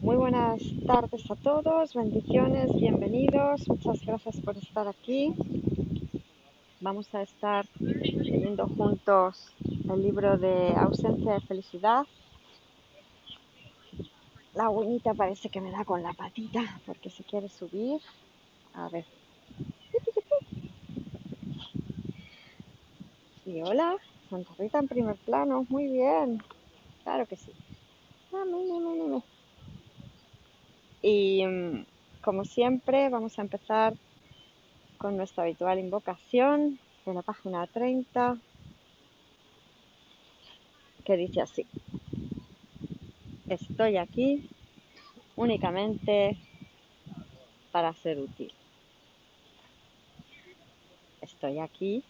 Muy buenas tardes a todos, bendiciones, bienvenidos, muchas gracias por estar aquí. Vamos a estar leyendo juntos el libro de Ausencia de Felicidad. La abuelita parece que me da con la patita porque se quiere subir. A ver. Y hola, Santa Rita en primer plano, muy bien, claro que sí. Y como siempre vamos a empezar con nuestra habitual invocación de la página 30, que dice así: estoy aquí únicamente para ser útil. Estoy aquí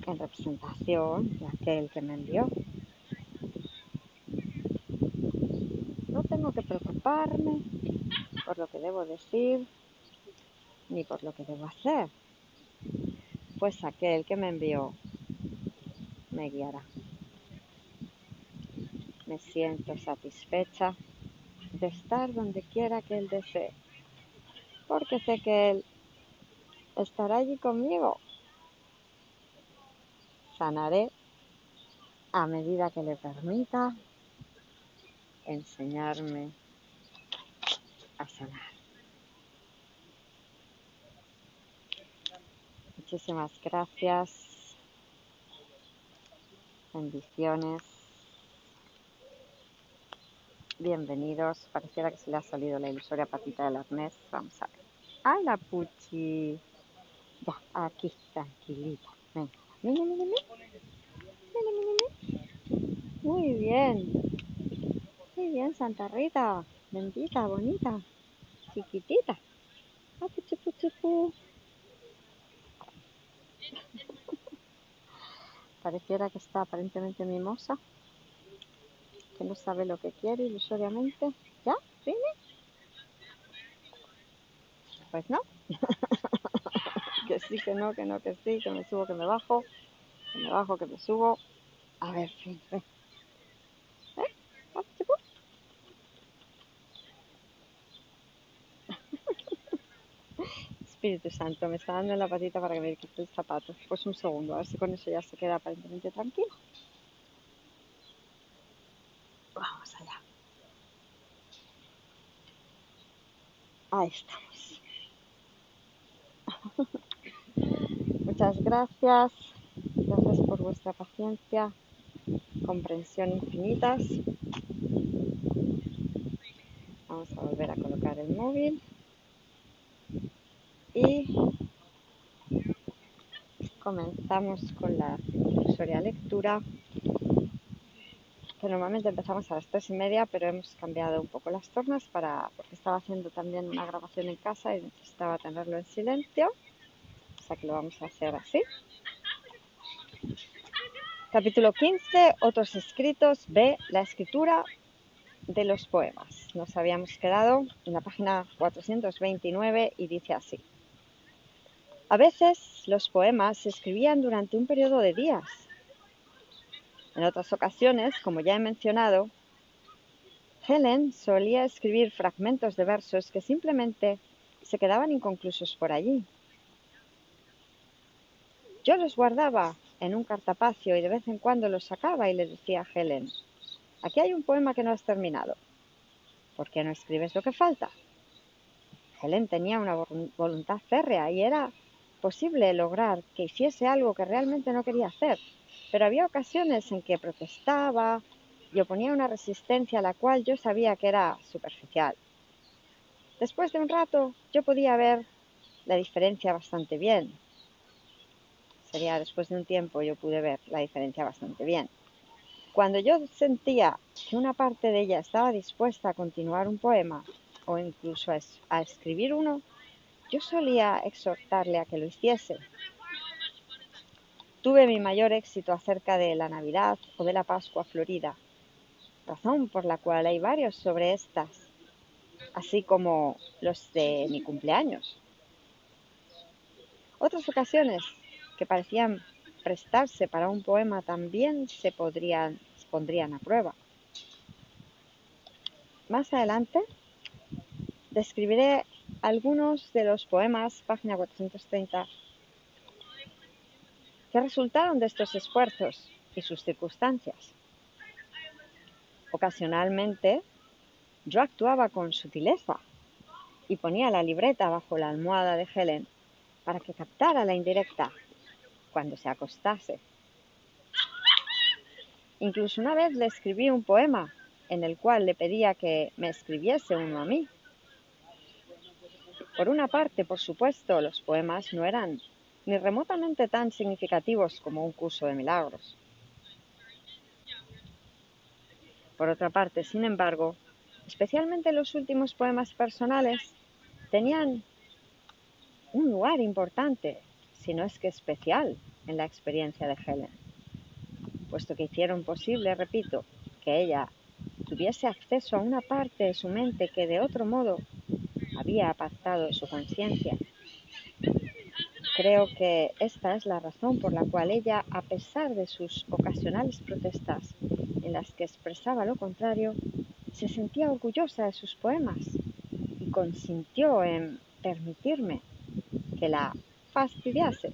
en representación de aquel que me envió. No tengo que preocuparme por lo que debo decir ni por lo que debo hacer, pues aquel que me envió me guiará. Me siento satisfecha de estar donde quiera que Él desee, porque sé que Él estará allí conmigo. Sanaré a medida que le permita enseñarme a sanar. Muchísimas gracias. Bendiciones. Bienvenidos. Pareciera que se le ha salido la ilusoria patita del arnés. Vamos a ver. ¡Ay, la Puchi! Ya, aquí, tranquilita. Venga. Mire, mire, mire. Mire, mire, mire. Muy bien. Muy bien, Santa Rita. Bendita, bonita. Chiquitita. ¡Ah, puchu, puchu, pu! Pareciera que está aparentemente mimosa, que no sabe lo que quiere ilusoriamente. ¿Ya? ¿Vine? Pues no. Que sí, que no, que no, que sí, que me subo, que me bajo, que me subo. A ver, fin, ven. Espíritu Santo, me está dando en la patita para que me quite el zapato. Pues un segundo, a ver si con eso ya se queda aparentemente tranquilo. Vamos allá. Ahí estamos. Muchas gracias. Gracias por vuestra paciencia, comprensión infinitas. Vamos a volver a colocar el móvil. Y comenzamos con la ilusoria lectura, que normalmente empezamos a las 3:30, pero hemos cambiado un poco las tornas porque estaba haciendo también una grabación en casa y necesitaba tenerlo en silencio, o sea que lo vamos a hacer así. Capítulo 15, otros escritos, B, la escritura de los poemas. Nos habíamos quedado en la página 429 y dice así: a veces los poemas se escribían durante un periodo de días. En otras ocasiones, como ya he mencionado, Helen solía escribir fragmentos de versos que simplemente se quedaban inconclusos por allí. Yo los guardaba en un cartapacio y de vez en cuando los sacaba y le decía a Helen: aquí hay un poema que no has terminado. ¿Por qué no escribes lo que falta? Helen tenía una voluntad férrea y era posible lograr que hiciese algo que realmente no quería hacer, pero había ocasiones en que protestaba y oponía una resistencia a la cual yo sabía que era superficial. Después de un rato yo podía ver la diferencia bastante bien. Después de un tiempo yo pude ver la diferencia bastante bien. Cuando yo sentía que una parte de ella estaba dispuesta a continuar un poema o incluso a escribir uno, yo solía exhortarle a que lo hiciese. Tuve mi mayor éxito acerca de la Navidad o de la Pascua Florida, razón por la cual hay varios sobre estas, así como los de mi cumpleaños. Otras ocasiones que parecían prestarse para un poema también se pondrían a prueba. Más adelante describiré algunos de los poemas, página 430, que resultaron de estos esfuerzos y sus circunstancias. Ocasionalmente, yo actuaba con sutileza y ponía la libreta bajo la almohada de Helen para que captara la indirecta cuando se acostase. Incluso una vez le escribí un poema en el cual le pedía que me escribiese uno a mí. Por una parte, por supuesto, los poemas no eran ni remotamente tan significativos como un curso de milagros. Por otra parte, sin embargo, especialmente los últimos poemas personales tenían un lugar importante, si no es que especial, en la experiencia de Helen, puesto que hicieron posible, repito, que ella tuviese acceso a una parte de su mente que de otro modo había apartado de su conciencia. Creo que esta es la razón por la cual ella, a pesar de sus ocasionales protestas en las que expresaba lo contrario, se sentía orgullosa de sus poemas y consintió en permitirme que la fastidiase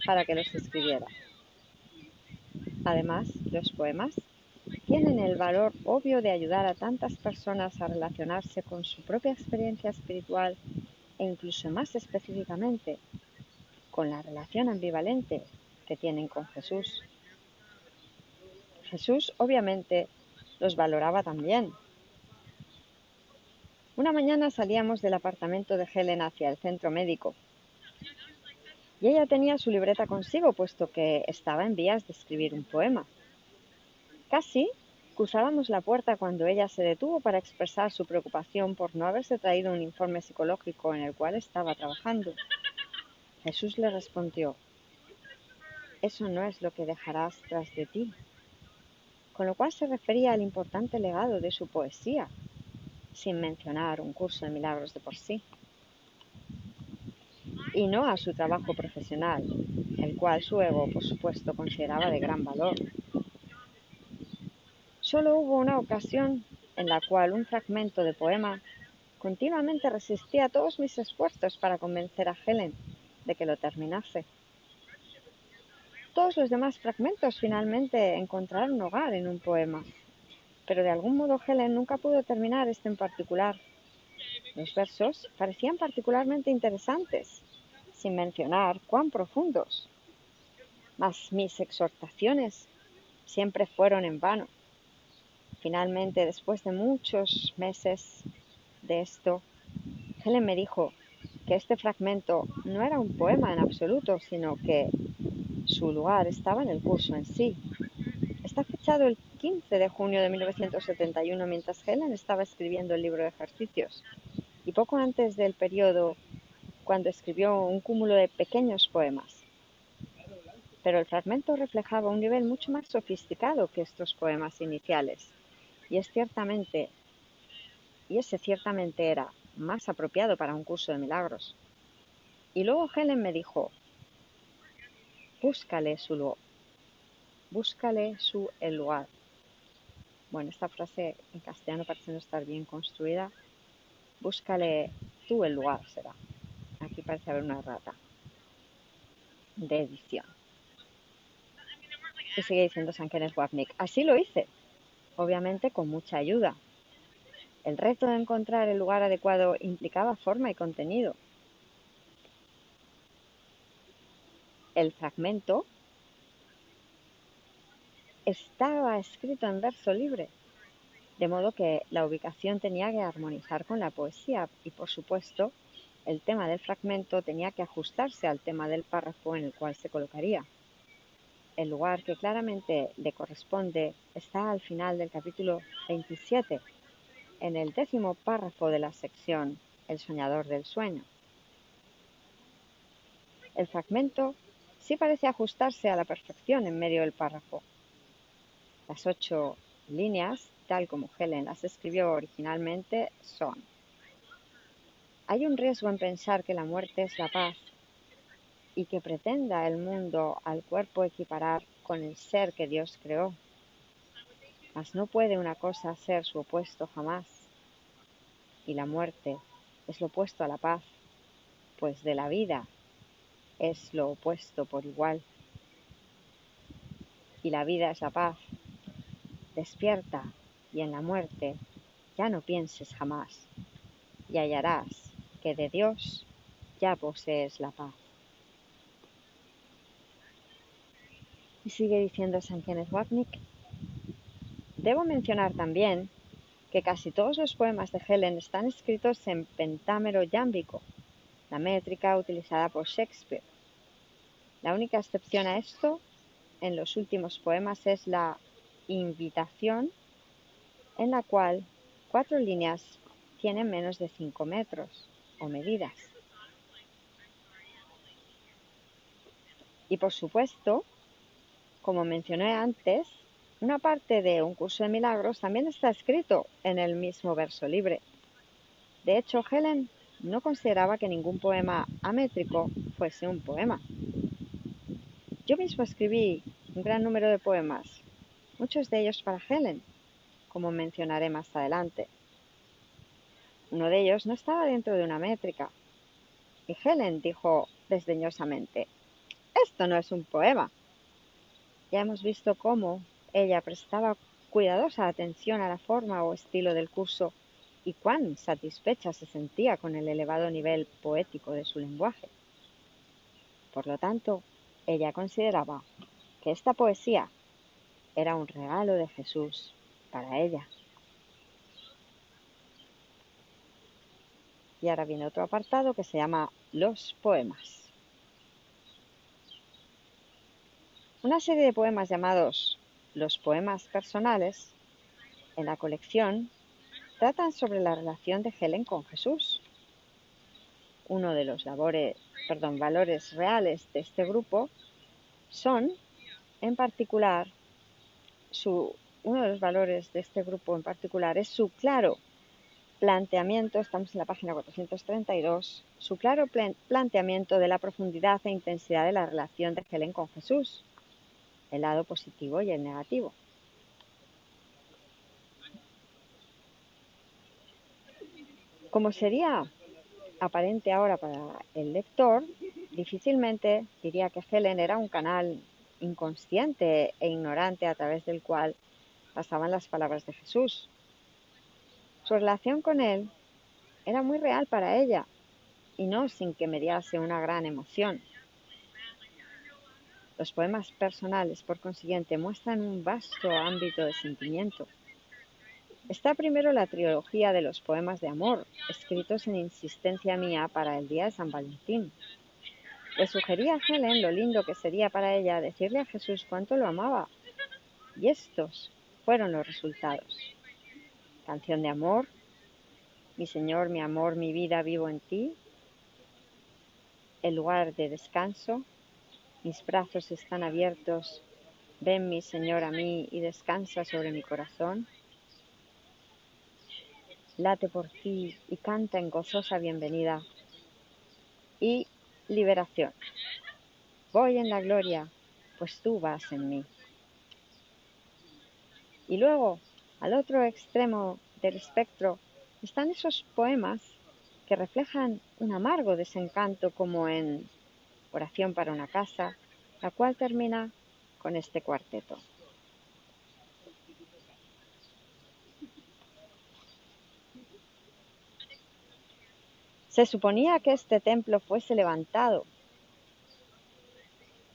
para que los escribiera. Además, los poemas tienen el valor obvio de ayudar a tantas personas a relacionarse con su propia experiencia espiritual e incluso más específicamente con la relación ambivalente que tienen con Jesús. Jesús obviamente los valoraba también. Una mañana salíamos del apartamento de Helen hacia el centro médico y ella tenía su libreta consigo puesto que estaba en vías de escribir un poema. Casi cruzábamos la puerta cuando ella se detuvo para expresar su preocupación por no haberse traído un informe psicológico en el cual estaba trabajando. Jesús le respondió: «Eso no es lo que dejarás tras de ti», con lo cual se refería al importante legado de su poesía, sin mencionar un curso de milagros de por sí, y no a su trabajo profesional, el cual su ego, por supuesto, consideraba de gran valor. Solo hubo una ocasión en la cual un fragmento de poema continuamente resistía todos mis esfuerzos para convencer a Helen de que lo terminase. Todos los demás fragmentos finalmente encontraron hogar en un poema, pero de algún modo Helen nunca pudo terminar este en particular. Los versos parecían particularmente interesantes, sin mencionar cuán profundos, mas mis exhortaciones siempre fueron en vano. Finalmente, después de muchos meses de esto, Helen me dijo que este fragmento no era un poema en absoluto, sino que su lugar estaba en el curso en sí. Está fechado el 15 de junio de 1971, mientras Helen estaba escribiendo el libro de ejercicios, y poco antes del periodo cuando escribió un cúmulo de pequeños poemas. Pero el fragmento reflejaba un nivel mucho más sofisticado que estos poemas iniciales, y ese ciertamente era más apropiado para un curso de milagros. Y luego Helen me dijo: búscale el lugar. Bueno, esta frase en castellano parece no estar bien construida. Búscale tú el lugar, será. Aquí parece haber una errata de edición. Y sigue diciendo San Kenneth Wapnick: así lo hice, obviamente con mucha ayuda. El reto de encontrar el lugar adecuado implicaba forma y contenido. El fragmento estaba escrito en verso libre, de modo que la ubicación tenía que armonizar con la poesía y, por supuesto, el tema del fragmento tenía que ajustarse al tema del párrafo en el cual se colocaría. El lugar que claramente le corresponde está al final del capítulo 27, en el 10º párrafo de la sección El soñador del sueño. El fragmento sí parece ajustarse a la perfección en medio del párrafo. Las 8 líneas, tal como Helen las escribió originalmente, son: hay un riesgo en pensar que la muerte es la paz y que pretenda el mundo al cuerpo equiparar con el ser que Dios creó. Mas no puede una cosa ser su opuesto jamás, y la muerte es lo opuesto a la paz, pues de la vida es lo opuesto por igual. Y la vida es la paz. Despierta y en la muerte ya no pienses jamás, y hallarás que de Dios ya posees la paz. Y sigue diciendo San Kenneth Wapnick: debo mencionar también que casi todos los poemas de Helen están escritos en pentámero yámbico, la métrica utilizada por Shakespeare. La única excepción a esto en los últimos poemas es la invitación, en la cual 4 líneas tienen menos de 5 metros o medidas. Y por supuesto, como mencioné antes, una parte de Un curso de milagros también está escrito en el mismo verso libre. De hecho, Helen no consideraba que ningún poema amétrico fuese un poema. Yo mismo escribí un gran número de poemas, muchos de ellos para Helen, como mencionaré más adelante. Uno de ellos no estaba dentro de una métrica, y Helen dijo desdeñosamente: «Esto no es un poema». Ya hemos visto cómo ella prestaba cuidadosa atención a la forma o estilo del curso y cuán satisfecha se sentía con el elevado nivel poético de su lenguaje. Por lo tanto, ella consideraba que esta poesía era un regalo de Jesús para ella. Y ahora viene otro apartado que se llama Los poemas. Una serie de poemas llamados Los poemas personales en la colección tratan sobre la relación de Helen con Jesús. Uno de los valores reales de este grupo son, en particular, uno de los valores de este grupo en particular es su claro planteamiento, estamos en la página 432, su claro planteamiento de la profundidad e intensidad de la relación de Helen con Jesús, el lado positivo y el negativo. Como sería aparente ahora para el lector, difícilmente diría que Helen era un canal inconsciente e ignorante a través del cual pasaban las palabras de Jesús. Su relación con él era muy real para ella y no sin que mediase una gran emoción. Los poemas personales, por consiguiente, muestran un vasto ámbito de sentimiento. Está primero la trilogía de los poemas de amor, escritos en insistencia mía para el día de San Valentín. Le sugería a Helen lo lindo que sería para ella decirle a Jesús cuánto lo amaba, y estos fueron los resultados. Canción de amor, mi Señor, mi amor, mi vida, vivo en ti. El lugar de descanso, mis brazos están abiertos, ven mi Señor a mí y descansa sobre mi corazón. Late por ti y canta en gozosa bienvenida. Y liberación. Voy en la gloria, pues tú vas en mí. Y luego, al otro extremo del espectro, están esos poemas que reflejan un amargo desencanto, como en Oración para una casa, la cual termina con este cuarteto. Se suponía que este templo fuese levantado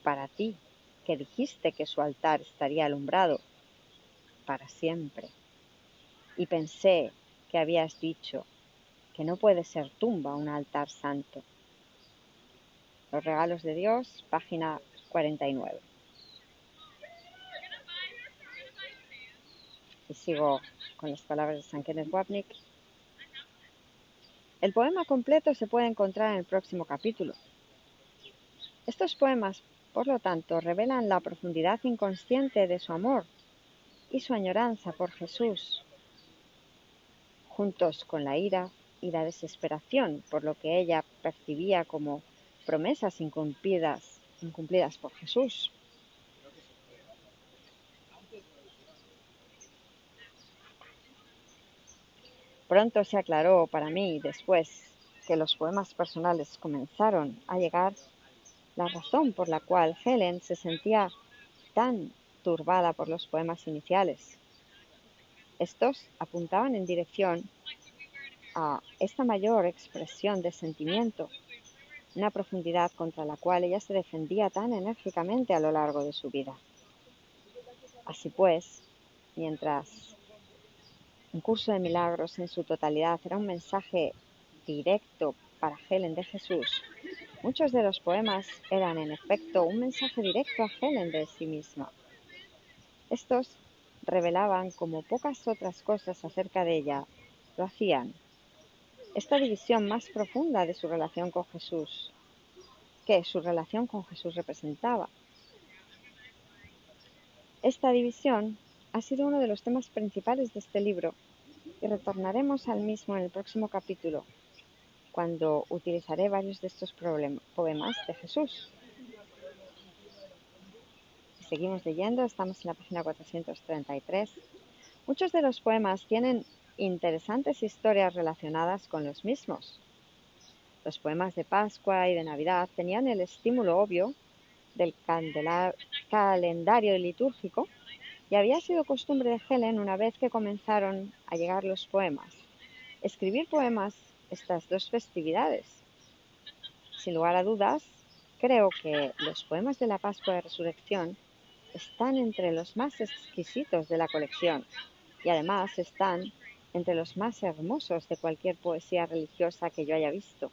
para ti, que dijiste que su altar estaría alumbrado para siempre. Y pensé que habías dicho que no puede ser tumba un altar santo. Los regalos de Dios, página 49. Y sigo con las palabras de San Kenneth Wapnick. El poema completo se puede encontrar en el próximo capítulo. Estos poemas, por lo tanto, revelan la profundidad inconsciente de su amor y su añoranza por Jesús, juntos con la ira y la desesperación por lo que ella percibía como promesas incumplidas por Jesús. Pronto se aclaró para mí después que los poemas personales comenzaron a llegar, la razón por la cual Helen se sentía tan turbada por los poemas iniciales. Estos apuntaban en dirección a esta mayor expresión de sentimiento, una profundidad contra la cual ella se defendía tan enérgicamente a lo largo de su vida. Así pues, mientras Un curso de milagros en su totalidad era un mensaje directo para Helen de Jesús, muchos de los poemas eran en efecto un mensaje directo a Helen de sí misma. Estos revelaban, como pocas otras cosas acerca de ella lo hacían, esta división más profunda de su relación con Jesús, que su relación con Jesús representaba. Esta división ha sido uno de los temas principales de este libro y retornaremos al mismo en el próximo capítulo, cuando utilizaré varios de estos poemas de Jesús. Seguimos leyendo, estamos en la página 433. Muchos de los poemas tienen interesantes historias relacionadas con los mismos. Los poemas de Pascua y de Navidad tenían el estímulo obvio del calendario litúrgico y había sido costumbre de Helen, una vez que comenzaron a llegar los poemas, escribir poemas estas dos festividades. Sin lugar a dudas, creo que los poemas de la Pascua de Resurrección están entre los más exquisitos de la colección y además están entre los más hermosos de cualquier poesía religiosa que yo haya visto.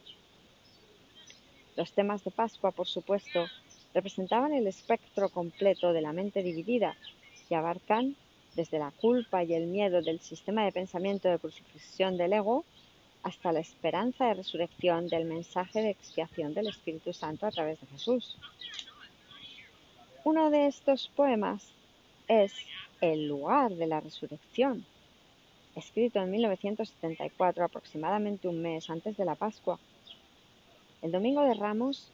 Los temas de Pascua, por supuesto, representaban el espectro completo de la mente dividida y abarcan desde la culpa y el miedo del sistema de pensamiento de crucifixión del ego hasta la esperanza de resurrección del mensaje de expiación del Espíritu Santo a través de Jesús. Uno de estos poemas es El lugar de la resurrección, escrito en 1974, aproximadamente un mes antes de la Pascua. El Domingo de Ramos,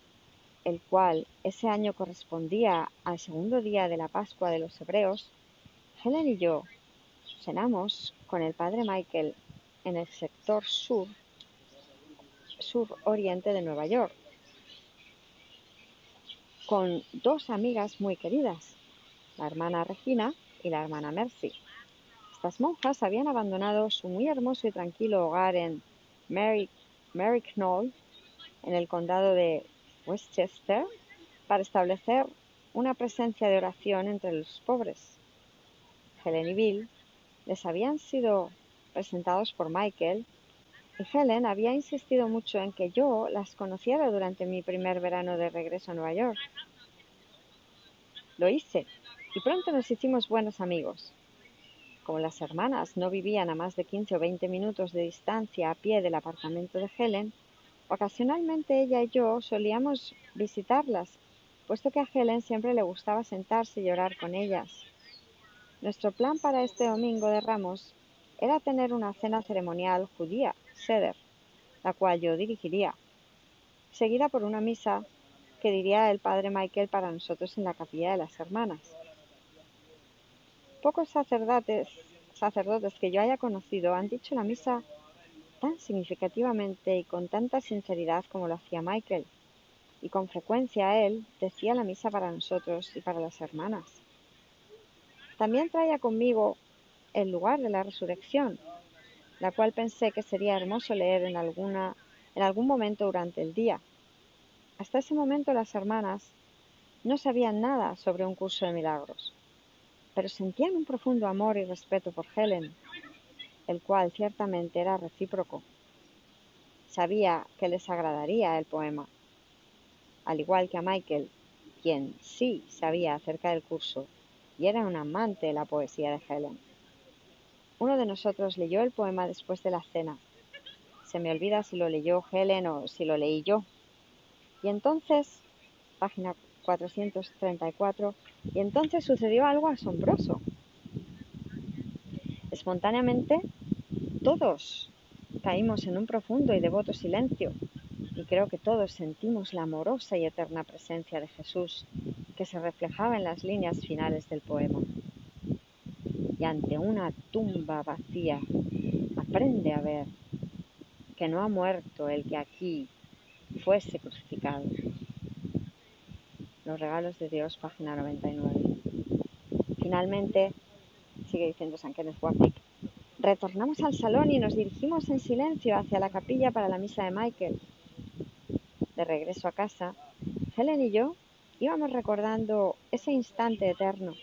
el cual ese año correspondía al segundo día de la Pascua de los hebreos, Helen y yo cenamos con el padre Michael en el sector sur-oriente de Nueva York, con dos amigas muy queridas, la hermana Regina y la hermana Mercy. Estas monjas habían abandonado su muy hermoso y tranquilo hogar en Maryknoll, en el condado de Westchester, para establecer una presencia de oración entre los pobres. Helen y Bill les habían sido presentados por Michael y Helen había insistido mucho en que yo las conociera durante mi primer verano de regreso a Nueva York. Lo hice y pronto nos hicimos buenos amigos. Como las hermanas no vivían a más de 15 o 20 minutos de distancia a pie del apartamento de Helen, ocasionalmente ella y yo solíamos visitarlas, puesto que a Helen siempre le gustaba sentarse y orar con ellas. Nuestro plan para este Domingo de Ramos era tener una cena ceremonial judía, Seder, la cual yo dirigiría, seguida por una misa que diría el padre Michael para nosotros en la capilla de las hermanas. Pocos sacerdotes que yo haya conocido han dicho la misa tan significativamente y con tanta sinceridad como lo hacía Michael, y con frecuencia él decía la misa para nosotros y para las hermanas. También traía conmigo El lugar de la resurrección, la cual pensé que sería hermoso leer en algún momento durante el día. Hasta ese momento las hermanas no sabían nada sobre un curso de milagros, pero sentían un profundo amor y respeto por Helen, el cual ciertamente era recíproco. Sabía que les agradaría el poema, al igual que a Michael, quien sí sabía acerca del curso y era un amante de la poesía de Helen. Uno de nosotros leyó el poema después de la cena. Se me olvida si lo leyó Helen o si lo leí yo. Y entonces, página 434, y entonces sucedió algo asombroso. Espontáneamente, todos caímos en un profundo y devoto silencio, y creo que todos sentimos la amorosa y eterna presencia de Jesús que se reflejaba en las líneas finales del poema. Y ante una tumba vacía, aprende a ver. que no ha muerto el que aquí fuese crucificado. Los regalos de Dios, página 99. Finalmente, sigue diciendo San Kenneth Wapnick, retornamos al salón y nos dirigimos en silencio hacia la capilla para la misa de Michael. De regreso a casa, Helen y yo íbamos recordando ese instante eterno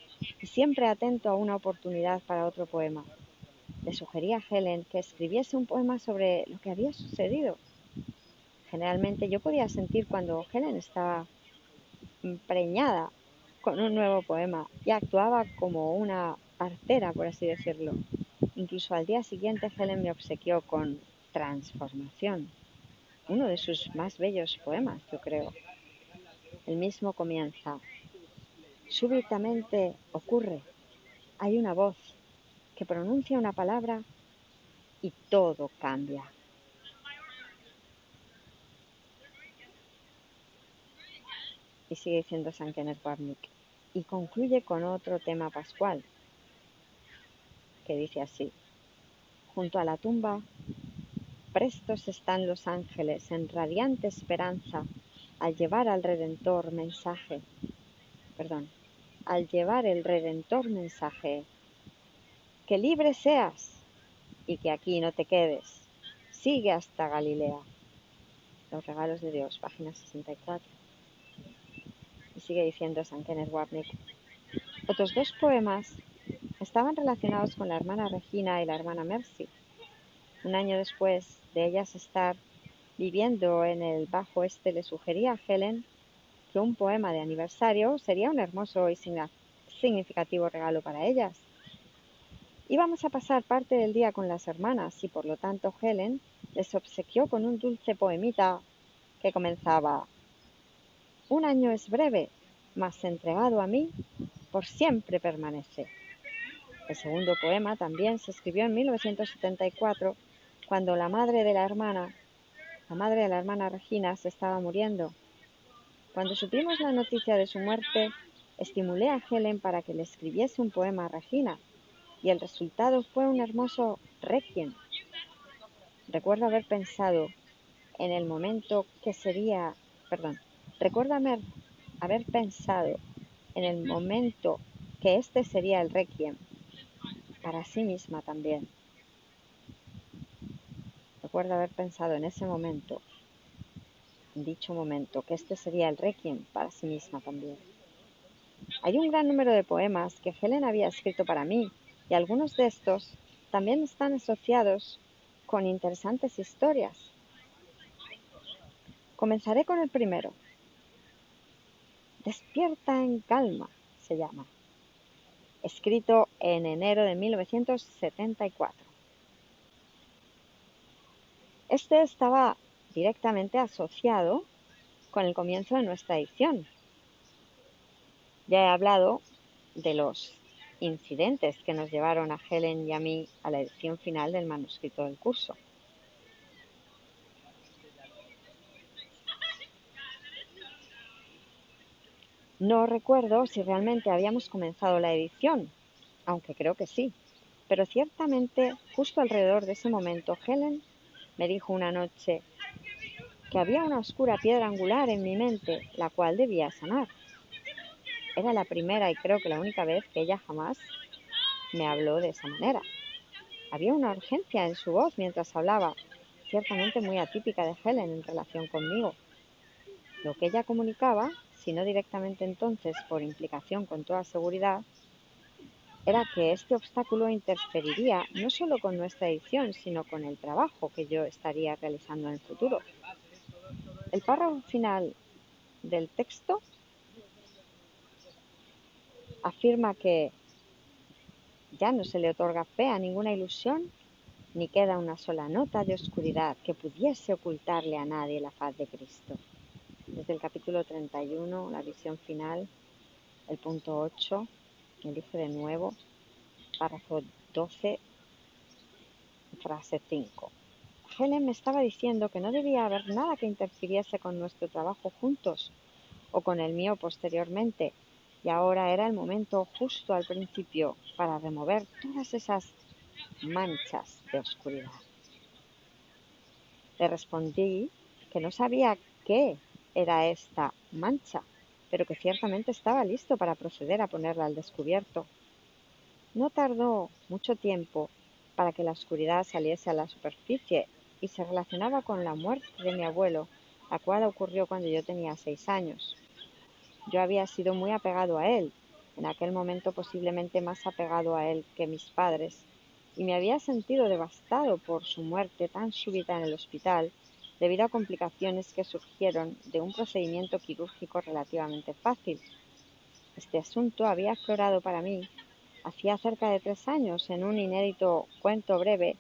y siempre atento a una oportunidad para otro poema. Le sugerí a Helen que escribiese un poema sobre lo que había sucedido. Generalmente yo podía sentir cuando Helen estaba preñada con un nuevo poema y actuaba como una partera, por así decirlo. Incluso al día siguiente Helen me obsequió con Transformación, uno de sus más bellos poemas, yo creo. El mismo comienza. Súbitamente ocurre, hay una voz que pronuncia una palabra y todo cambia. Y sigue diciendo San Kenneth Wapnick. Y concluye con otro tema pascual, que dice así. Junto a la tumba, prestos están los ángeles en radiante esperanza al llevar el Redentor mensaje. Que libre seas y que aquí no te quedes. Sigue hasta Galilea. Los regalos de Dios, página 64. Y sigue diciendo San Kenneth Wapnick. Otros dos poemas estaban relacionados con la hermana Regina y la hermana Mercy. Un año después de ellas estar viviendo en el Bajo Este, le sugería a Helen que un poema de aniversario sería un hermoso y significativo regalo para ellas. Íbamos a pasar parte del día con las hermanas y por lo tanto Helen les obsequió con un dulce poemita que comenzaba: un año es breve, mas entregado a mí, por siempre permanece. El segundo poema también se escribió en 1974, cuando la madre de la hermana Regina se estaba muriendo. Cuando supimos la noticia de su muerte, estimulé a Helen para que le escribiese un poema a Regina, y el resultado fue un hermoso requiem. Recuerdo haber pensado en el momento que sería, recuerdo haber pensado en el momento que este sería el requiem para sí misma también. Recuerdo haber pensado en ese momento, en dicho momento, que este sería el requiem para sí misma también. Hay un gran número de poemas que Helen había escrito para mí y algunos de estos también están asociados con interesantes historias. Comenzaré con el primero. Despierta en calma, se llama. Escrito en enero de 1974. Este estaba directamente asociado con el comienzo de nuestra edición. Ya he hablado de los incidentes que nos llevaron a Helen y a mí a la edición final del manuscrito del curso. No recuerdo si realmente habíamos comenzado la edición, aunque creo que sí, pero ciertamente justo alrededor de ese momento Helen me dijo una noche que había una oscura piedra angular en mi mente, la cual debía sanar. Era la primera y creo que la única vez que ella jamás me habló de esa manera. Había una urgencia en su voz mientras hablaba, ciertamente muy atípica de Helen en relación conmigo. Lo que ella comunicaba, si no directamente entonces por implicación con toda seguridad, era que este obstáculo interferiría no solo con nuestra edición, sino con el trabajo que yo estaría realizando en el futuro. El párrafo final del texto afirma que ya no se le otorga fe a ninguna ilusión, ni queda una sola nota de oscuridad que pudiese ocultarle a nadie la faz de Cristo. Desde el capítulo 31, la visión final, el punto 8, elige de nuevo, párrafo 12, frase 5. Helen me estaba diciendo que no debía haber nada que interfiriese con nuestro trabajo juntos o con el mío posteriormente, y ahora era el momento justo al principio para remover todas esas manchas de oscuridad. Le respondí que no sabía qué era esta mancha, pero que ciertamente estaba listo para proceder a ponerla al descubierto. No tardó mucho tiempo para que la oscuridad saliese a la superficie y se relacionaba con la muerte de mi abuelo, la cual ocurrió cuando yo tenía 6 años. Yo había sido muy apegado a él, en aquel momento posiblemente más apegado a él que mis padres, y me había sentido devastado por su muerte tan súbita en el hospital debido a complicaciones que surgieron de un procedimiento quirúrgico relativamente fácil. Este asunto había aflorado para mí hacía cerca de 3 años en un inédito cuento breve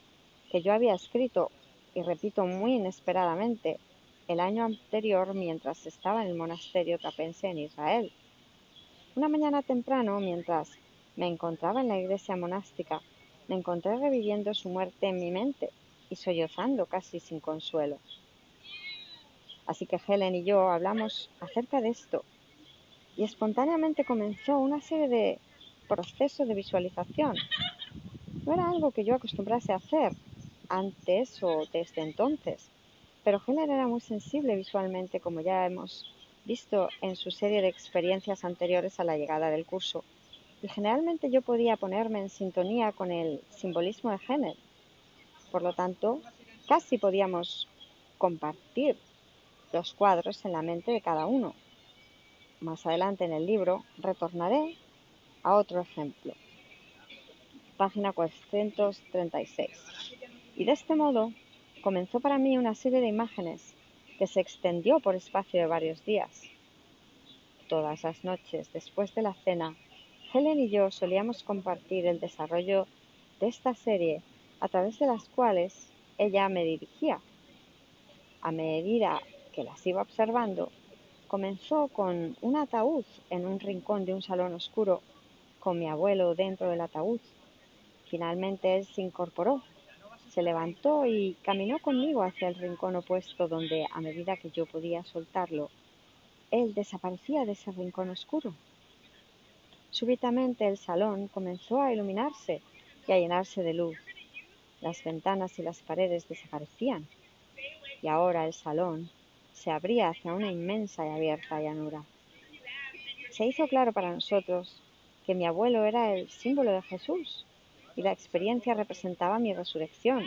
que yo había escrito, y repito muy inesperadamente, el año anterior mientras estaba en el monasterio trapense en Israel. Una mañana temprano, mientras me encontraba en la iglesia monástica, me encontré reviviendo su muerte en mi mente y sollozando casi sin consuelo. Así que Helen y yo hablamos acerca de esto y espontáneamente comenzó una serie de procesos de visualización. No era algo que yo acostumbrase a hacer antes o desde entonces, pero Helen era muy sensible visualmente, como ya hemos visto en su serie de experiencias anteriores a la llegada del curso, y generalmente yo podía ponerme en sintonía con el simbolismo de Helen. Por lo tanto, casi podíamos compartir los cuadros en la mente de cada uno. Más adelante en el libro retornaré a otro ejemplo. Página 436. Y de este modo comenzó para mí una serie de imágenes que se extendió por espacio de varios días. Todas las noches, después de la cena, Helen y yo solíamos compartir el desarrollo de esta serie, a través de las cuales ella me dirigía. A medida que las iba observando, comenzó con un ataúd en un rincón de un salón oscuro, con mi abuelo dentro del ataúd. Finalmente él se incorporó, se levantó y caminó conmigo hacia el rincón opuesto, donde, a medida que yo podía soltarlo, él desaparecía de ese rincón oscuro. Súbitamente el salón comenzó a iluminarse y a llenarse de luz. Las ventanas y las paredes desaparecían, y ahora el salón se abría hacia una inmensa y abierta llanura. Se hizo claro para nosotros que mi abuelo era el símbolo de Jesús, y la experiencia representaba mi resurrección,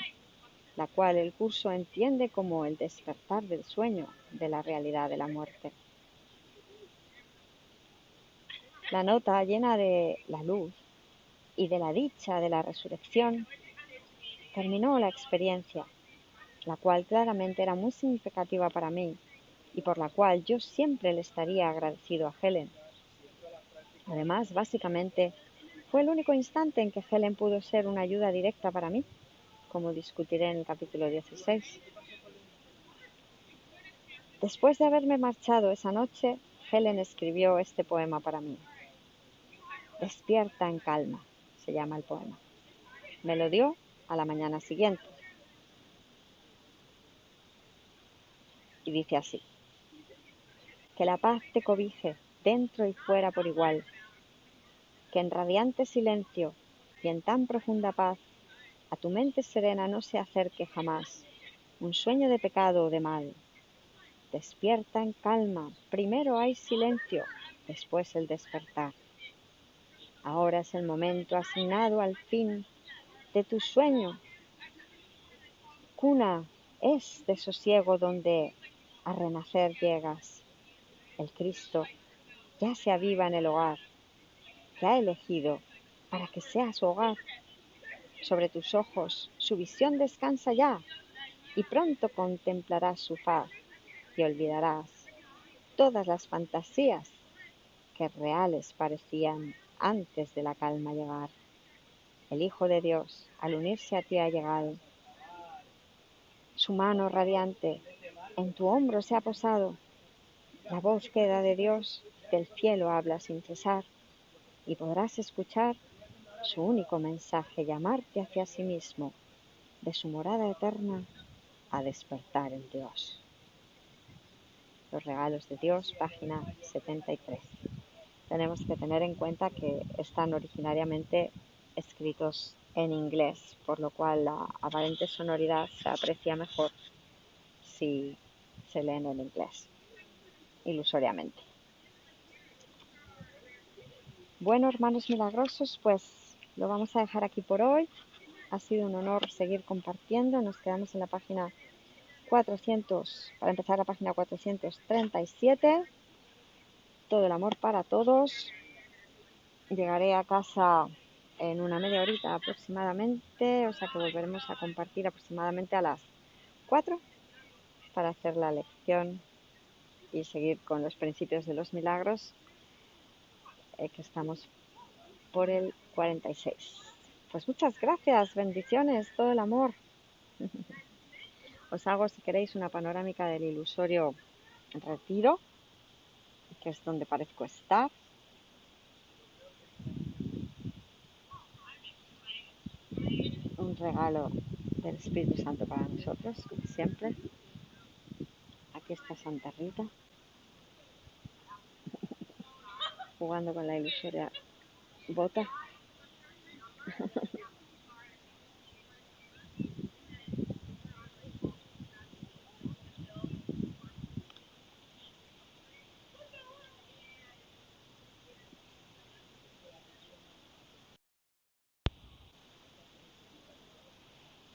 la cual el curso entiende como el despertar del sueño de la realidad de la muerte. La nota, llena de la luz y de la dicha de la resurrección, terminó la experiencia, la cual claramente era muy significativa para mí y por la cual yo siempre le estaría agradecido a Helen. Además, básicamente, fue el único instante en que Helen pudo ser una ayuda directa para mí, como discutiré en el capítulo 16. Después de haberme marchado esa noche, Helen escribió este poema para mí. Despierta en calma, se llama el poema. Me lo dio a la mañana siguiente. Y dice así: que la paz te cobije dentro y fuera por igual, que en radiante silencio y en tan profunda paz a tu mente serena no se acerque jamás un sueño de pecado o de mal. Despierta en calma, primero hay silencio, después el despertar. Ahora es el momento asignado al fin de tu sueño. Cuna es de sosiego donde a renacer llegas. El Cristo ya se aviva en el hogar, te ha elegido para que sea su hogar. Sobre tus ojos su visión descansa ya, y pronto contemplarás su faz y olvidarás todas las fantasías que reales parecían antes de la calma llegar. El Hijo de Dios, al unirse a ti, ha llegado. Su mano radiante en tu hombro se ha posado. La voz queda de Dios del cielo habla sin cesar, y podrás escuchar su único mensaje, llamarte hacia sí mismo, de su morada eterna a despertar en Dios. Los regalos de Dios, página 73. Tenemos que tener en cuenta que están originariamente escritos en inglés, por lo cual la aparente sonoridad se aprecia mejor si se leen en inglés, ilusoriamente. Bueno, hermanos milagrosos, pues lo vamos a dejar aquí por hoy. Ha sido un honor seguir compartiendo. Nos quedamos en la página 400, para empezar la página 437. Todo el amor para todos. Llegaré a casa en una media horita aproximadamente, o sea que volveremos a compartir aproximadamente a las 4 para hacer la lección y seguir con los principios de los milagros, que estamos por el 46. Pues muchas gracias, bendiciones, todo el amor. Os hago, si queréis, una panorámica del ilusorio retiro, que es donde parezco estar. Un regalo del Espíritu Santo para nosotros, como siempre. Aquí está Santa Rita, jugando con la ilusoria bota.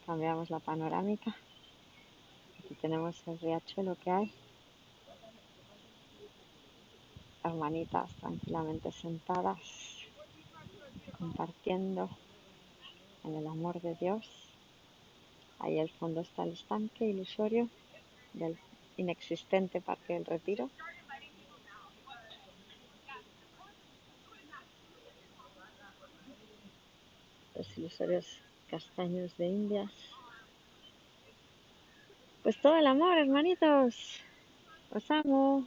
Cambiamos la panorámica. Aquí tenemos el riachuelo que hay. Hermanitas tranquilamente sentadas, compartiendo en el amor de Dios. Ahí al fondo está el estanque ilusorio del inexistente Parque del Retiro. Los ilusorios castaños de Indias. Pues todo el amor, hermanitos. Os amo.